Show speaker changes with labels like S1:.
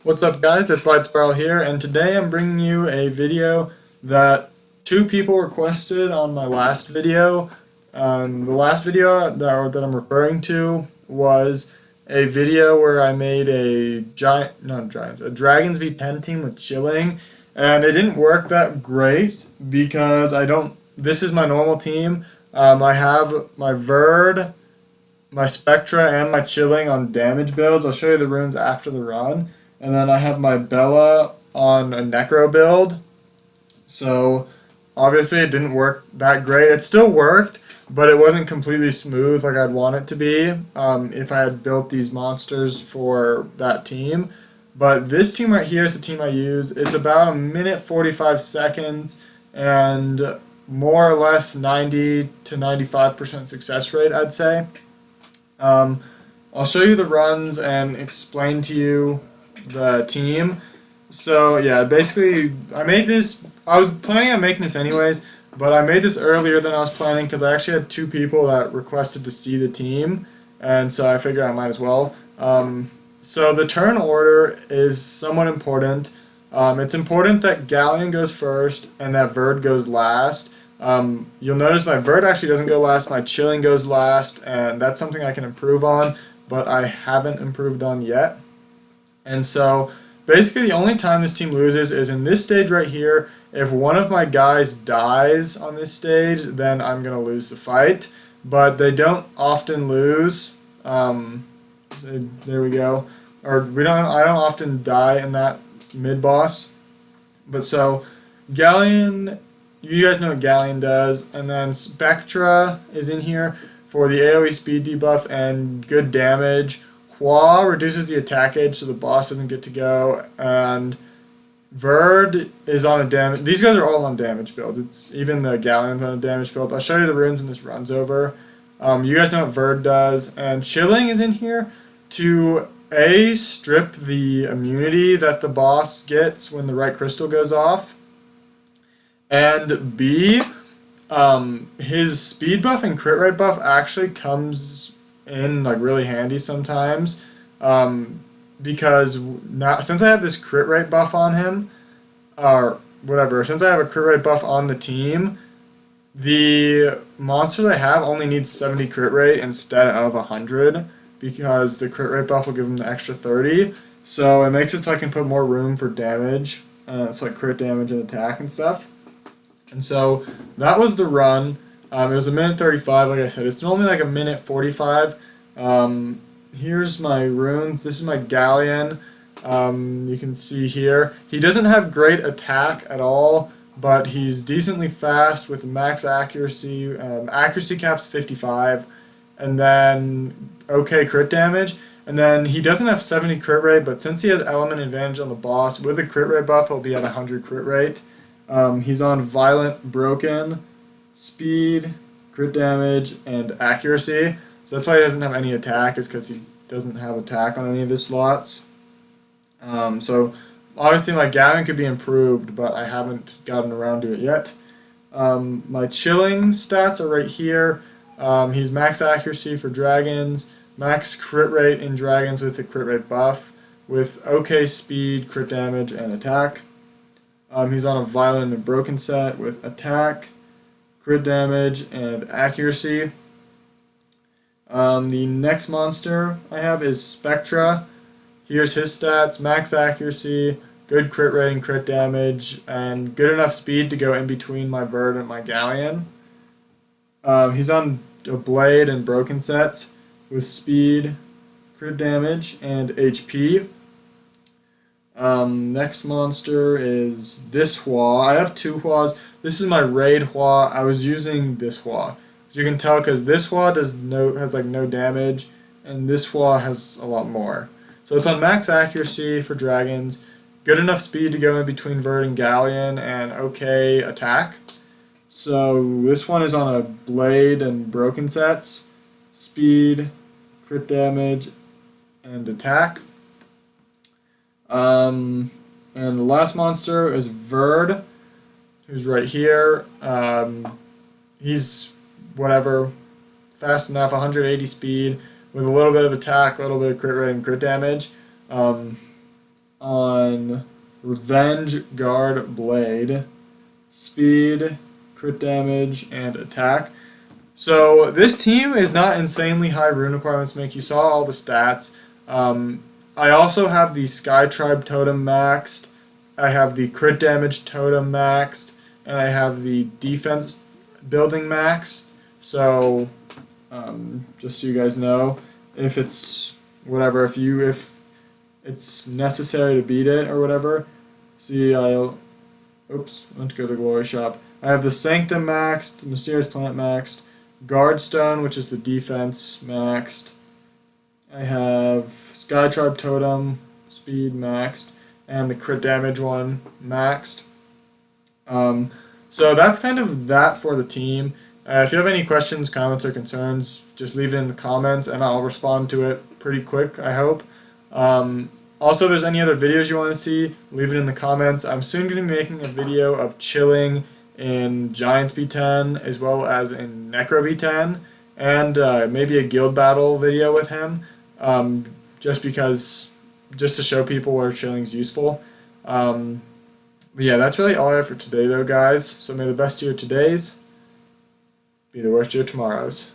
S1: What's up guys, it's Light Spiral here, and today I'm bringing you a video that two people requested on my last video. The last video that I'm referring to was a video where I made a Dragons B10 team with Chilling, and it didn't work that great because this is my normal team. I have my Verd, my Spectra, and my Chilling on damage builds. I'll show you the runes after the run. And then I have my Bella on a Necro build. So obviously it didn't work that great. It still worked, but it wasn't completely smooth like I'd want it to be if I had built these monsters for that team. But this team right here is the team I use. It's about 1 minute 45 seconds and more or less 90 to 95% success rate, I'd say. I'll show you the runs and explain to you the team. So yeah, basically I was planning on making this anyways, but I made this earlier than I was planning because I actually had two people that requested to see the team, and so I figured I might as well. So the turn order is somewhat important. It's important that Galleon goes first and that Verd goes last. You'll notice my Verd actually doesn't go last, my Chilling goes last, and that's something I can improve on, but I haven't improved on yet. And so basically the only time this team loses is in this stage right here. If one of my guys dies on this stage, then I'm going to lose the fight. But they don't often lose. There we go. I don't often die in that mid-boss. But so Galleon, you guys know what Galleon does. And then Spectra is in here for the AoE speed debuff and good damage. Hua reduces the attack edge so the boss doesn't get to go, and Verd is on a damage. These guys are all on damage builds. It's even the Galleon's on a damage build. I'll show you the runes when this runs over. You guys know what Verd does, and Chilling is in here to A, strip the immunity that the boss gets when the right crystal goes off, and B, his speed buff and crit rate buff actually comes in like really handy sometimes, because now since I have this crit rate buff on him, or whatever, since I have a crit rate buff on the team, the monsters I have only need 70 crit rate instead of 100 because the crit rate buff will give them the extra 30. So it makes it so I can put more room for damage. It's like crit damage and attack and stuff. And so that was the run. It was 1 minute 35, like I said. It's only like 1 minute 45. Here's my runes. This is my Galleon. You can see here. He doesn't have great attack at all, but he's decently fast with max accuracy. Accuracy cap's 55, and then okay crit damage. And then he doesn't have 70 crit rate, but since he has element advantage on the boss, with a crit rate buff, he'll be at 100 crit rate. He's on Violent, Broken, Speed, crit damage, and accuracy. So that's why he doesn't have any attack, is because he doesn't have attack on any of his slots. So obviously my Galleon could be improved, but I haven't gotten around to it yet. My Chilling stats are right here. He's max accuracy for dragons, max crit rate in dragons with a crit rate buff, with okay speed, crit damage, and attack. He's on a Violent and Broken set with attack, crit damage, and accuracy. The next monster I have is Spectra. Here's his stats: max accuracy, good crit rate and crit damage, and good enough speed to go in between my Verd and my Galleon. He's on a Blade and Broken sets with speed, crit damage, and HP. Next monster is this Hua. I have two Huas. This is my Raid Hua. I was using this Hua. As you can tell, because this Hua has like no damage, and this Hua has a lot more. So it's on max accuracy for dragons, good enough speed to go in between Verd and Galleon, and okay attack. So this one is on a Blade and Broken sets, speed, crit damage, and attack. And the last monster is Verd, who's right here. He's whatever, fast enough, 180 speed, with a little bit of attack, a little bit of crit rate and crit damage. on Revenge Guard Blade, Speed, Crit Damage, and Attack. So this team is not insanely high rune requirements. Make you saw all the stats. I also have the Sky Tribe Totem maxed. I have the Crit Damage Totem maxed, and I have the Defense Building maxed. So just so you guys know, if it's whatever, if it's necessary to beat it or whatever. See, oops, I went to go to the Glory Shop. I have the Sanctum maxed, Mysterious Plant maxed, Guardstone, which is the defense, maxed. I have Sky Tribe Totem, Speed maxed, and the Crit Damage one maxed. So that's kind of that for the team. If you have any questions, comments, or concerns, just leave it in the comments, and I'll respond to it pretty quick, I hope. Also, if there's any other videos you want to see, leave it in the comments. I'm soon going to be making a video of chilling in Giants B10 as well as in Necro B10, and maybe a guild battle video with him, just to show people where chilling is useful. But yeah, that's really all I have for today though, guys. So may the best year today's be the worst year tomorrow's.